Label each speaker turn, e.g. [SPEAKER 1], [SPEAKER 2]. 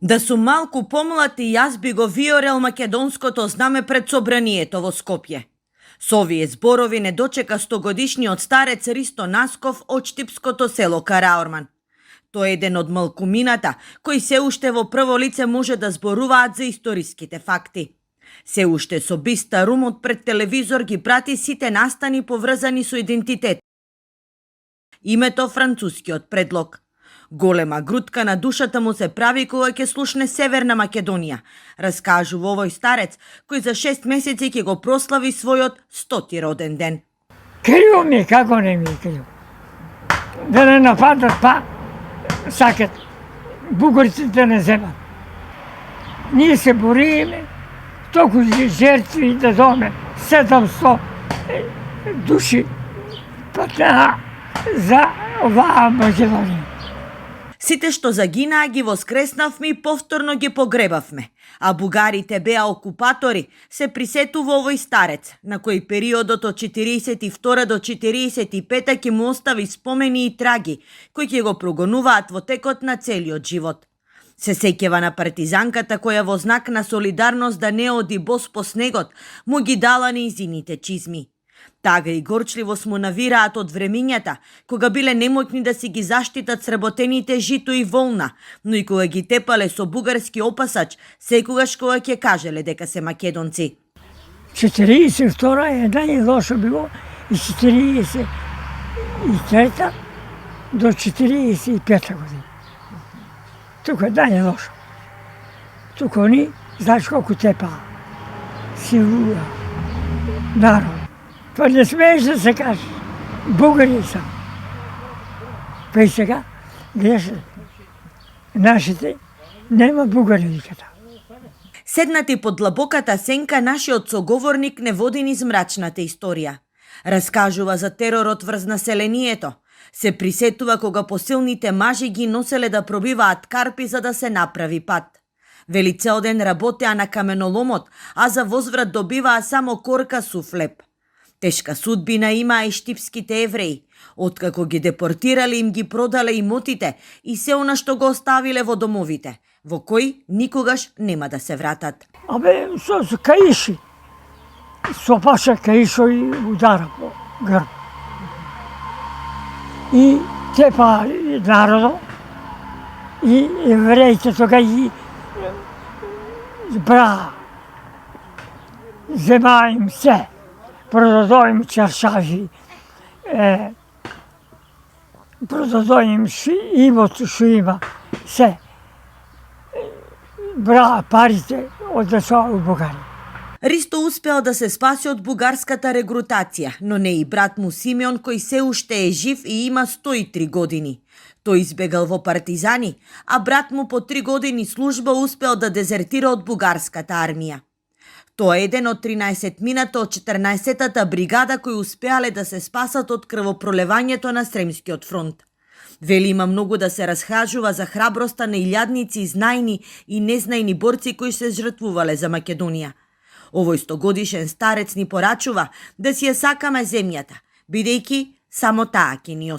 [SPEAKER 1] Да сум малку помлад и јас би го виорел македонското знаме пред собранието во Скопје. Со овие зборови не дочека 100-годишниот старец Ристо Насков од штипското село Караорман. Тој е еден од малкумината кои се уште во прво лице може да зборуваат за историските факти. Се уште со биста румот пред телевизор ги прати сите настани поврзани со идентитет. Името францускиот предлог. Голема грудка на душата му се прави кога ќе слушне Северна Македонија, раскажува овој старец, кој за 6 месеци ќе го прослави својот 100-ти роден ден.
[SPEAKER 2] Криво ми, како не ми е криво. Да не нападат, па сакат бугарците не земат. Ние се бориме, толку жертви да доме 700 души патна за оваа Македонија.
[SPEAKER 1] Сите што загинаа ги воскреснавме и повторно ги погребавме, а бугарите беа окупатори, се присетува овој старец, на кој периодот од 42 до 45 ќе му остави спомени и траги, кои ќе го прогонуваат во текот на целиот живот. Се сеќава на партизанката која во знак на солидарност да не оди бос по снегот, му ги дала нејзините чизми. Тага и горчливост му навираат од времињата, кога биле немотни да си ги заштитат сработените жито и волна, но и кога ги тепале со бугарски опасач, секогаш кога ќе кажеле дека се македонци.
[SPEAKER 2] 42 е најлошо било и 43 до 45 година. Тука е најлошо. Тука они, знаеш колку тепаа, силува, народ. Па не смееш да се каже. Бугари са. Па и сега, гледаш, нашите, нема бугари никада.
[SPEAKER 1] Седнати под длабоката сенка, нашиот соговорник не води низ мрачната историја. Раскажува за теророт врз населението. Се присетува кога посилните мажи ги носеле да пробиваат карпи за да се направи пат. Вели цел ден работеа на каменоломот, а за возврат добиваа само корка сув леп. Тешка судбина имаа и штипските евреи. Откако ги депортирале, им ги продале имотите и се она што го оставиле во домовите, во кои никогаш нема да се вратат.
[SPEAKER 2] Абе, со каиши. Со паша каишо и удара по грб. И тепа народо, и евреите тога ги бра. Зема им се. Продадоа им чаршави, продадоа им имото што има, се. Бра парите одесоа у Бугарија.
[SPEAKER 1] Ристо успеал да се спаси од бугарската регрутација, но не и брат му Симеон, кој се уште е жив и има 103 години. Тој избегал во партизани, а брат му по 3 години служба успеал да дезертира од бугарската армија. Тоа е еден од 13-мината од 14-тата бригада кои успеале да се спасат од крвопролевањето на Сремскиот фронт. Вели има многу да се расхажува за храброста на илјадници, знајни и незнајни борци кои се жртвувале за Македонија. Овој 100-годишен старец ни порачува да си ја сакаме земјата, бидејќи само таа ќе ни